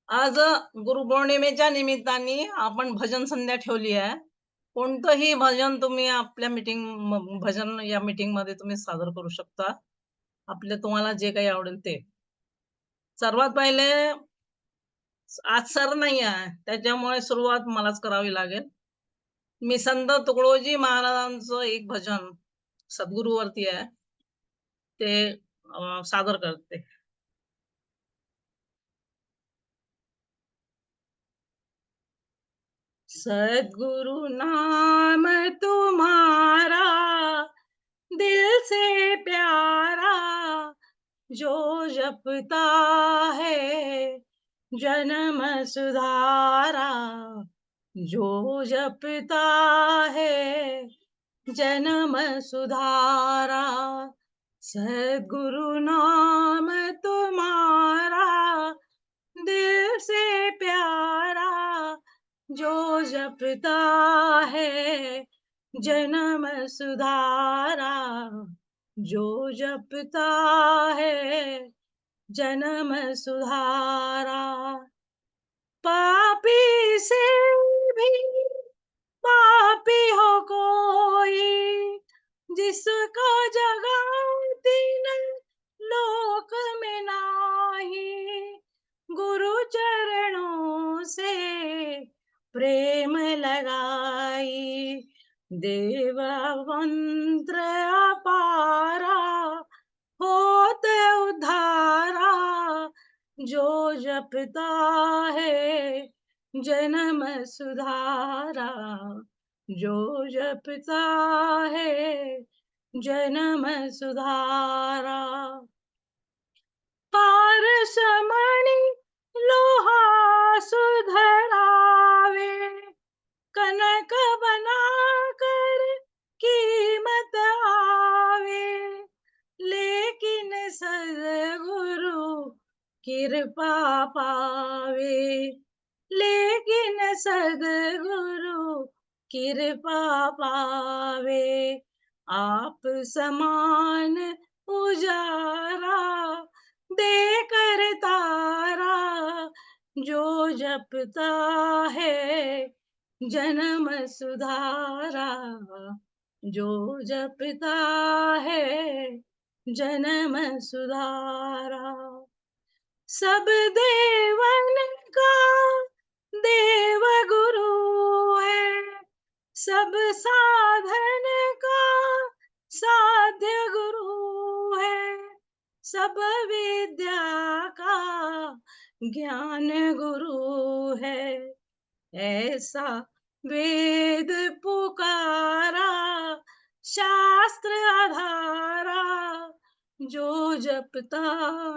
आज गुरुपौर्णिमेच्या निमित्ताने आपण भजन संध्या ठेवली आहे. कोणतंही भजन तुम्ही आपल्या भजन या मीटिंगमध्ये तुम्ही सादर करू शकता. तुम्हाला जे काही आवडेल ते. सर्वात पहिले आज सर नाही आहे, त्याच्यामुळे सुरुवात मलाच करावी लागेल. मी संत तुकडोजी महाराजांचं एक भजन सद्गुरूवरती आहे, ते सादर करते. सद्गुरु नाम तुम्हारा दिल से प्यारा, जो जपता है जन्म सुधारा, जो जपता है जन्म सुधारा। सद्गुरु नाम तुम्हारा दिल से प्यारा, जो जपता है जन्म सुधारा, जो जपता है जन्म सुधारा। पापी से भी पापी हो कोई, जिसको जगह तीन लोक में नाही, गुरु चरणों से प्रेम लगाई, देव मंत्र अपारा होत उद्धारा, जो जपता है जन्म सुधारा, जो जपता है जन्म सुधारा। पारस मणि लोहा सुधरावे, कनक बना कर कीमत आवे, लेकिन सद्गुरु कृपा पावे, लेकिन सद्गुरु कृपा पावे। आप समान उजारा देकर तारा, जो जपता है जन्म सुधारा, जो जपता है जन्म सुधारा। सब देवन का देव गुरु है, सब साधन का साध्य गुरु है, सब विद्या का ज्ञान गुरु है, ऐसा वेद पुकारा शास्त्र आधारा, जो जपता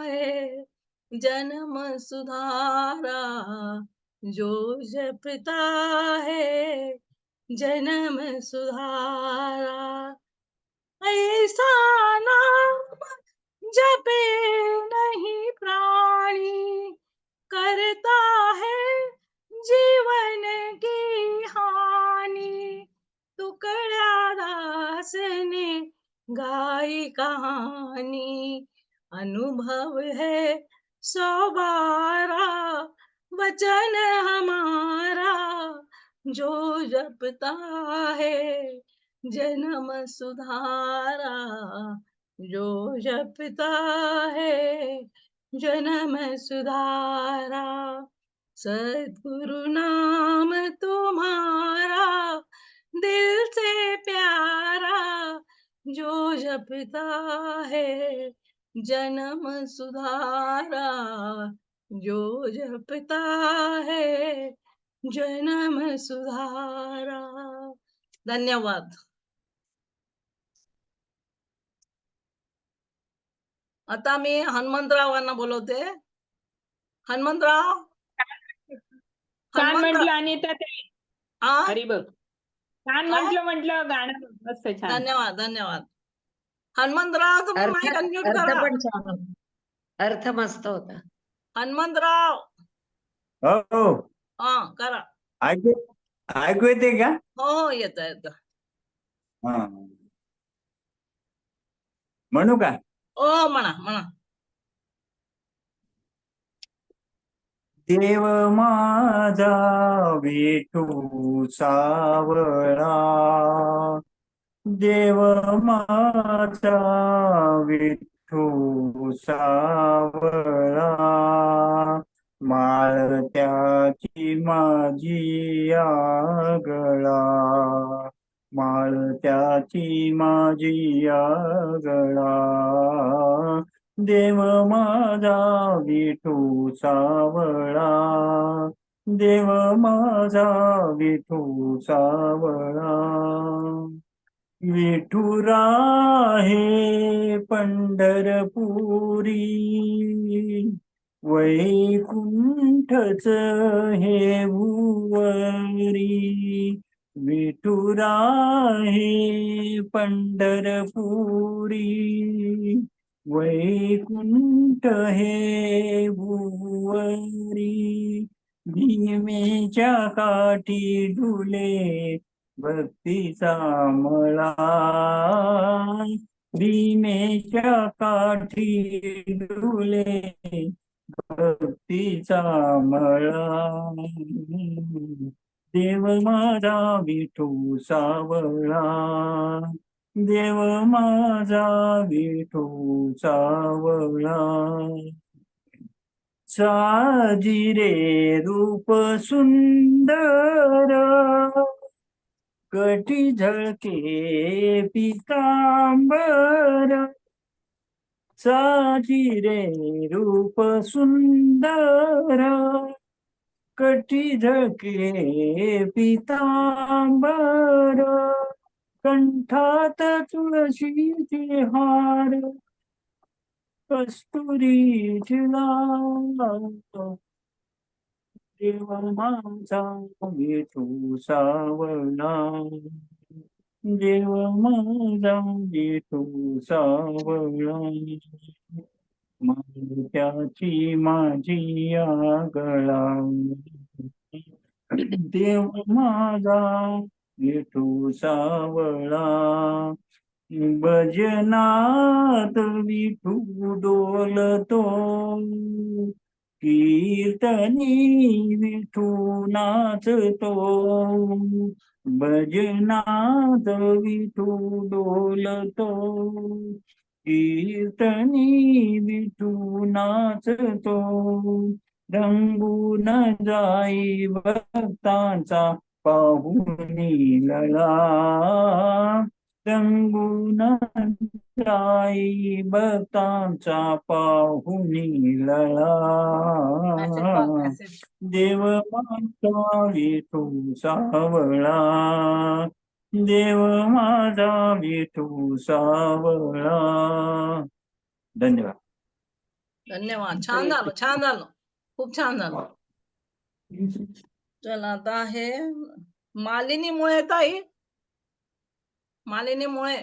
है जन्म सुधारा, जो जपता है जन्म सुधारा। ऐसा नाम जपे नहीं प्राणी, करता है जीवन की हानि, तुकड़ा दास ने गाई कहानी, अनुभव है 100 बारा वचन हमारा, जो जपता है जन्म सुधारा, जो जपता है जन्म सुधारा। सद्गुरु नाम तुम्हारा दिल से प्यारा, जो जपता है जन्म सुधारा, जो जपता है जन्म सुधारा। धन्यवाद। आता मी हनुमंतरावांना बोलवते. हनुमंतराव. छान म्हटलं अनिता ताई. हा, हरी बघ. छान म्हटलं गाणं मस्त छान. धन्यवाद धन्यवाद. हनुमंतराव तुम्ही माईक अनम्यूट करा. पण छान, अर्थ मस्त होता. हनुमंतराव. हो हा करा. ऐकू येते का? हो येत येत. म्हणू का? हो म्हणा म्हणा. देव माझा विठू सावळा, देव माझा विठू सावळा, माळ त्याची माझी आगळा, माळ त्याची माझी आगळा, देव माझा विठू सावळा, देव माझा विठू सावळा. विठुरा हे पंढरपुरी, वैकुंठच हे भुवरी, विठुरा हे पंढरपुरी, वैकुंठ हे भुवरी, भीमेच्या काठी डुले भक्तीचा मळा, भीमेच्या काठी डुले भक्तीचा मळा, देव माझा विठू सावळा, देव माझा विठू सावळा. साजिरे रूप सुंदर, कटी झळके पितांबर, साजिरे रूप सुंदर, कटी झळके पितांबर, कंठात तुळशीचे हार, कस्तुरीची लाल, देव माझा विठू सावळा, देव माझा विठू सावळा, त्याची माझी आगळा, देव माझा विठू सावळा, भजनात विठू डोलतो, कीर्तनी विठू नाचतो, भजनात विठू डोलतो, कीर्तनी विठू नाचतो, रंगून जाई भक्तांचा पाहुणी लळा, रंगून जाई भक्तांचा पाहुणी लळा, देव माझा विठू सावळा, देव माझा विठू सावळा. धन्यवाद. धन्यवाद. छान झालं, छान झालं, खूप छान झालं. चला आता आहे मालिनी मुळे ताई, मालिनी मुळे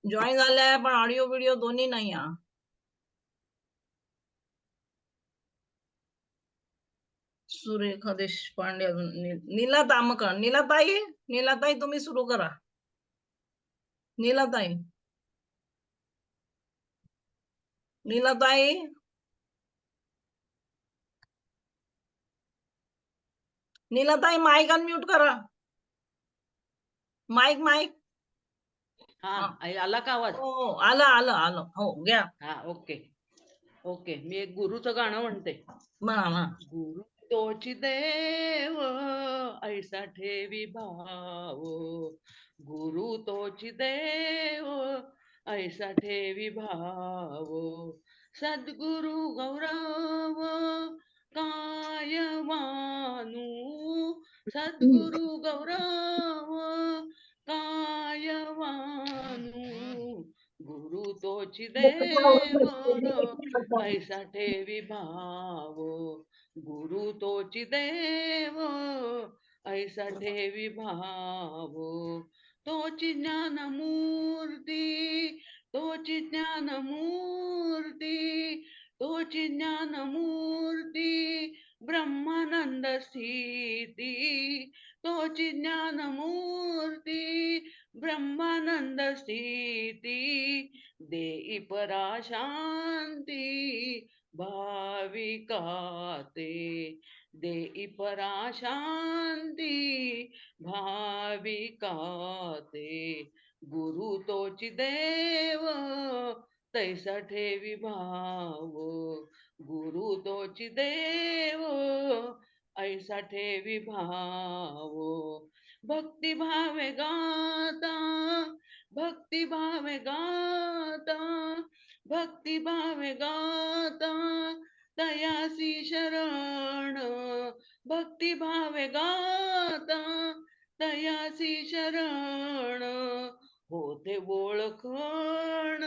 जॉईन झाल्या पण ऑडिओ व्हिडिओ दोन्ही नाही हा. सुरेखा देशपांडे, नीला तामकर, नीलाताई तुम्ही सुरू करा. नीलाताई, नीलाताई, नीलाताई माईक अनम्यूट करा. Mic mic. हा आला का आवाज? हो आलं आलं आलं. हो घ्या. हा ओके ओके. मी एक गुरुचं गाणं म्हणते. म्हणा म्हणा. गुरु तोची देव ऐसा ठेवी भाव, गुरु तोची देव ऐसा ठेवी भाव, सद्गुरु गौरव काय मानू, सद्गुरु गौरव काय मानू, गुरु तोची देव ऐसा ठेवी भाव, गुरु तोची देव ऐसा ठेवी भाव, तोची ज्ञान मूर्ती, तोची ज्ञान मूर्ती, तोची ज्ञान मूर्ती, ब्रह्मानंद स्थिती, तोची ज्ञान मूर्ती, ब्रह्मानंद स्थिती, देई परा शांती, भाविकाते देई पराशांती भाविकाते गुरु तोची देव तैसा ठेवी भाव गुरु तोची देव ऐसा ठेवी भाव भक्ती भावे गाता भक्ती भावे गाता भक्ती भावे गाता तयासी शरण भक्ती भावे गाता तयासी शरण होते ओळखण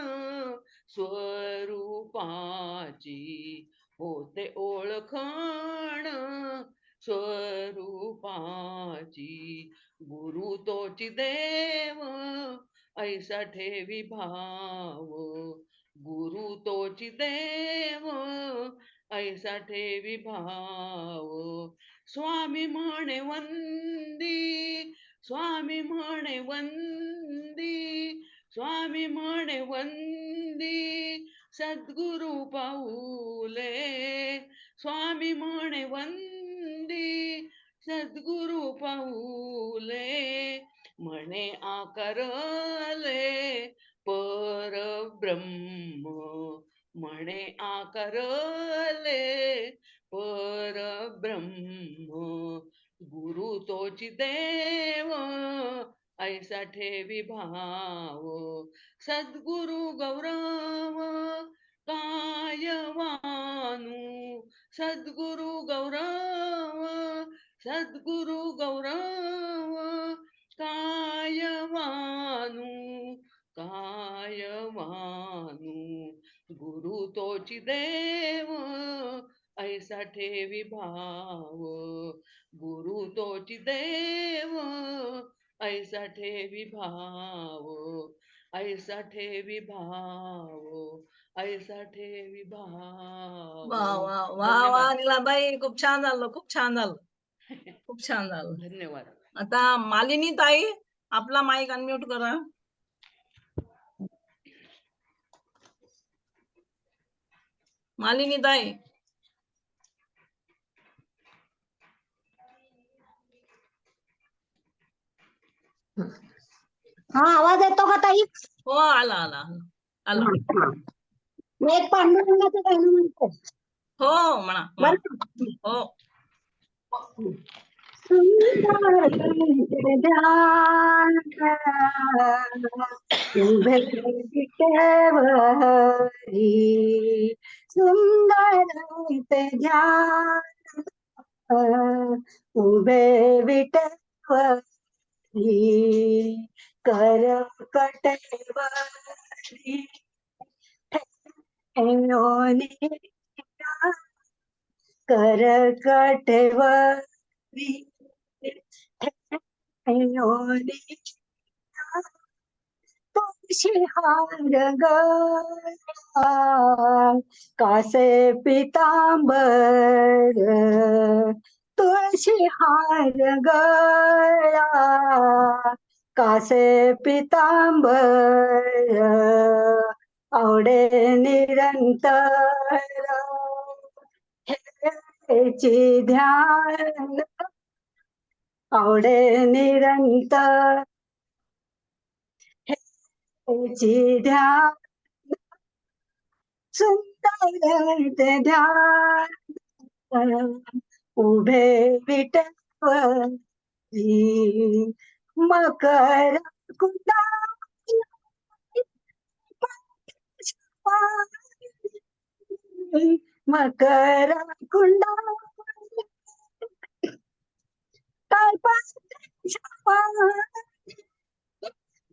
स्वरूपाची होते ओळखण स्वरूपाची गुरु तोची देव ऐसा ठेवी भाव गुरु तोची देव ऐसा ठेवी भाव स्वामी म्हणे वंदी स्वामी म्हणे वंदी स्वामी म्हणे वंदी सद्गुरु पाऊले स्वामी म्हणे वंदी सद्गुरु पाऊले म्हणे आकारले परब्रह्म म्हणे आकारले परब्रह्म गुरु तोची देव ऐसा ठेवी भाव सद्गुरु गौरव कायवानु सद्गुरु गौरव सद्गुरु गौरव कायवानु कायवानु गुरु तोची देव ऐसा ठेवी भाव गुरु तोची देव ऐसा ठेवी भाव ऐसा ठेवी भाव ऐसा ठेवी भाव वा वा वा वा नीलाबाई, खूप छान झालं, खूप छान झालं, खूप छान झालं. धन्यवाद. आता मालिनी ताई, आपला माईक अनम्यूट करा. मालिनी ताई. हा, आवाज येतो का ताई? हो, आला आला आला. मी एक पांडुरंगाचं गाणं म्हणते. हो म्हणा बरं म्हणा. का? हो. सुंदर ध्यान उभे विटेवरी सुंदर ध्यान उभे विटेवरी कर कटेवरी ठेवणी कर कटेवरी ठेवणी तुळशी हार गळा कासे पितांबर तुळशी हार गळा कासे पितांबर आवडे निरंतर हेची ध्यान आवडे निरंतर हेची ध्यान सुंदर ते ध्यान उभे विटेवरी मकर कुंडा मकर कुंडा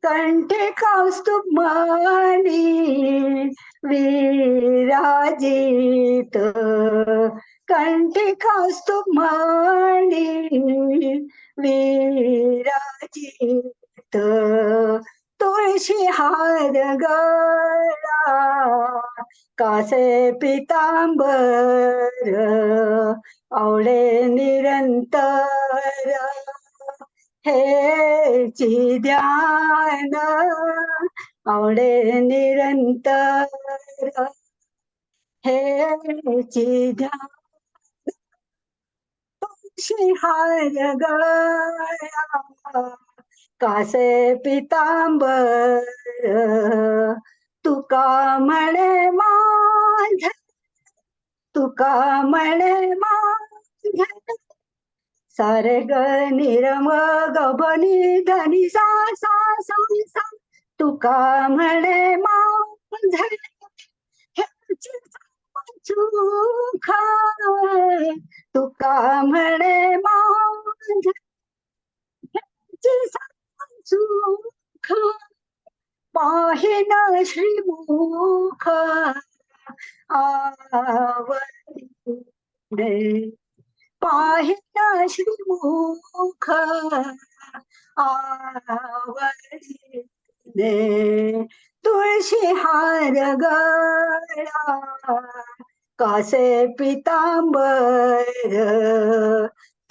कंठे कौस्तुभ मणी विराजित कंठे कौस्तुभ मणी विराजित तुळशी हार गळा कासे पितांबर आवडे निरंतर हेची ध्यान आवडे निरंतर हे चिध्या हार गळा कासे पितांबर तुका म्हणे माझ तुका म्हणे माझ सारे ग निरम गबनी धनी सा सा सा सा तुका म्हणे माझ चूक तुका म्हणे माझ चूक पाहिन श्रीमुख आवडे पाहिन श्रीमुख आवडे तुळशी हार गळा कासे पितांबर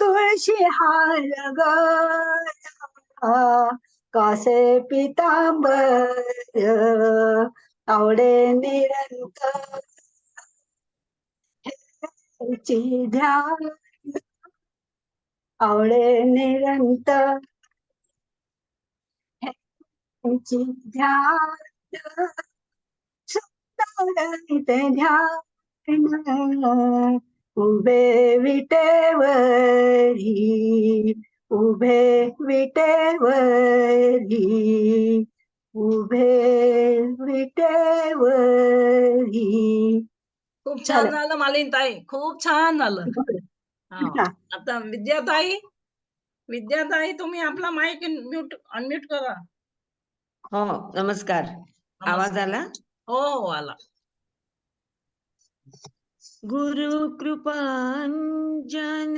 तुळशी हार गळा कासे पितांबर आवडे निरंतर ध्यान आवडे निरंतर ध्यान ते ध्यान उभे विटेवरी उभे विटेवरी उभे विटेवरी खूप छान झालं. झालं मालिनीताई, खूप छान झालं. हा. आता विद्याताई तुम्ही आपला माईक अनम्यूट करा. हो नमस्कार. आवाज आला? हो हो आला. गुरु कृपांजन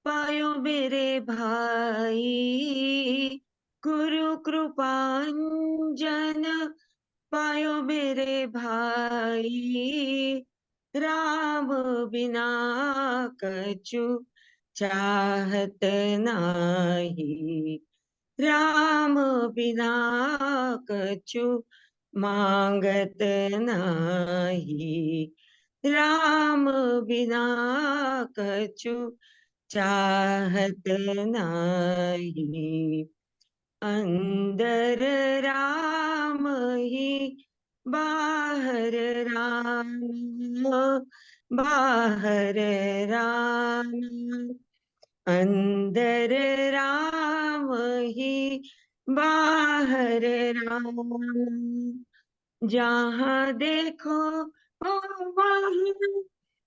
पायो मेरे भाई गुरु कृपांजन पायो मेरे भाई राम बिना कछु चाहत नाही राम बिना कछु मांगत नाही राम बिना कछु चाहत नाही अंदर राम ही बाहर राम बाहर राम अंदर राम ही बाहर राम जहाँ देखो वहाँ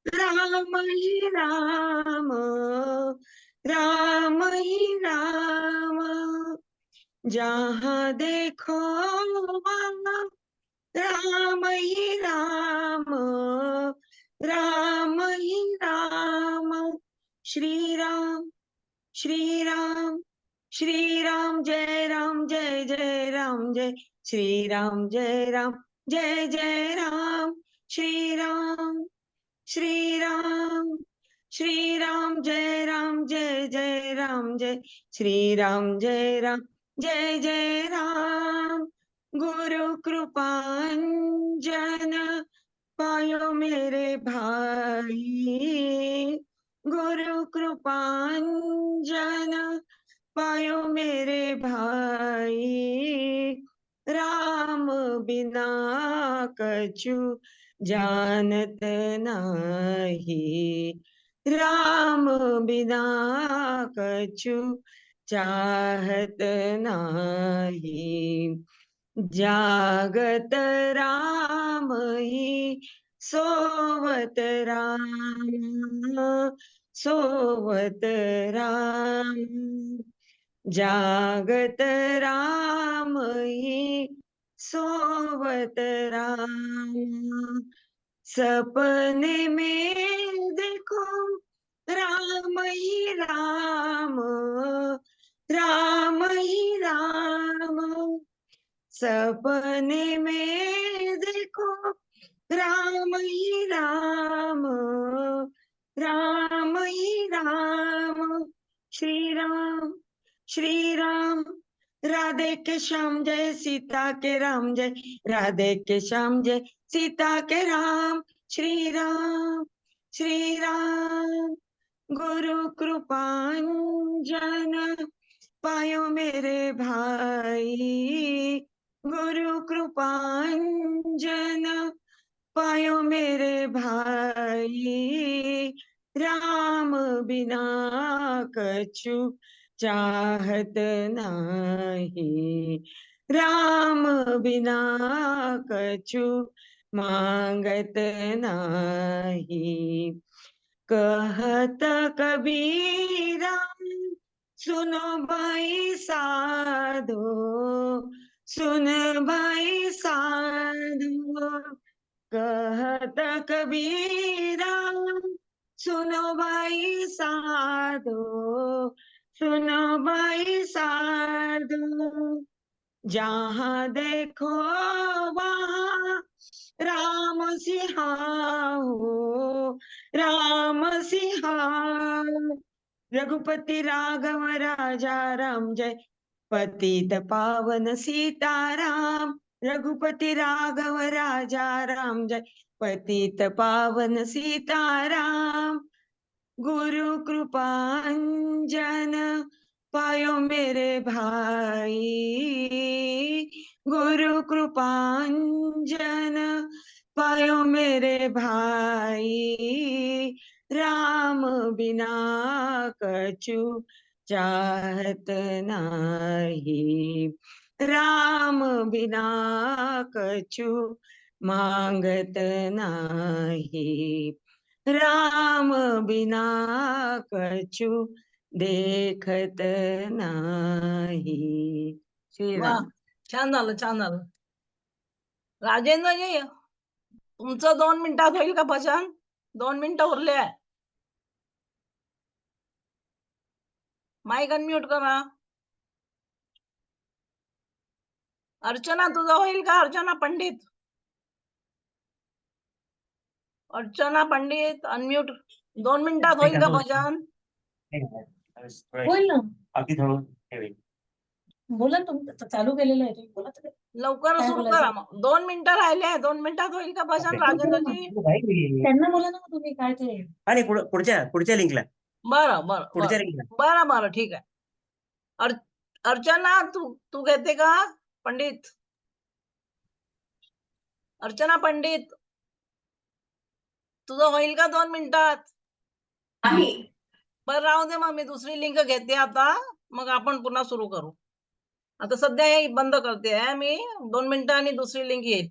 राम ही राम राम ही राम जहाँ देखो वहाँ राम ही राम राम ही राम श्री राम श्री राम श्री राम जय राम जय जय राम जय श्री राम जय राम जय जय राम श्री राम श्री राम श्री राम जय राम जय जय राम जय श्री राम जय राम जय जय राम गुरु कृपांजन पायो मेरे भाई गुरु कृपांजन पायो मेरे भाई राम बिना कछु जानत नाही राम बिना कछु चाहत नाही जागत राम ही सोवत राम सोवत राम जागत राम ही सोवत राम सपने में देखो राम ही राम राम ही राम सपने में देखो राम ही राम राम ही राम श्री राम श्री राम राधे के श्याम जय सीता के राम जय राधे के श्याम जय सीता के राम श्रीराम श्रीराम गुरु कृपांजन पायो मेरे भाई, गुरु कृपांजन पायो मेरे भाई, राम बिना कछु चाहत नहीं, राम बिना कछु मांगत नहीं। कहत कबीरा सुनो भाई साधो, सुन भाई साधो, कहत कबीरा सुनो भाई साधो, सुनो भाई साधो, जहाँ देखो वहाँ राम सिहाओ, राम सिहाओ, रघुपति राघव राजा राम जय, पतित पावन सीताराम, रघुपति राघव राजा राम जय, पतित पावन सीताराम, गुरु कृपांजन पायो मेरे भाई, गुरु कृपांजन पायो मेरे भाई, राम बिना कछु चाहत नहीं, राम बिना कछु मांगत नहीं, राम बिना कछु देखत नाही। वा, श्रीराम. छान झालं, छान झालं. राजेंद्रजी, तुमचं 2 मिनिटात होईल का भजन? 2 मिनिटं उरले आहे. माईक अनम्यूट करा. अर्चना, तुझं होईल का? अर्चना पंडित, अर्चना पंडित अनम्यूट. 2 मिनिटात होईल का भजन? होईल ना. अगदी थोडं ठेवेल. बोला ना तुम्ही, चालू केलेलं आहे तुम्ही बोला तर. लवकर काय सुरू बोलायचं? करा मग. 2 मिनिटं राहिले आहे. 2 मिनिटात होईल का भजन राजेंद्रजी? त्यांना बोला ना मग तुम्ही काय ते. आणि पुढच्या लिंकला बरं बरं पुढच्या बरं लिंकला बरं बरं ठीक आहे. अर्चना, तू घेते का पंडित? अर्चना पंडित, तुझं होईल का 2 मिनिटात? बरं राहू दे, मग मी दुसरी लिंक घेते आता, मग आपण पुन्हा सुरू करू. आता सध्या हे बंद करते आहे मी. 2 मिनिटं आणि दुसरी लिंक येईल.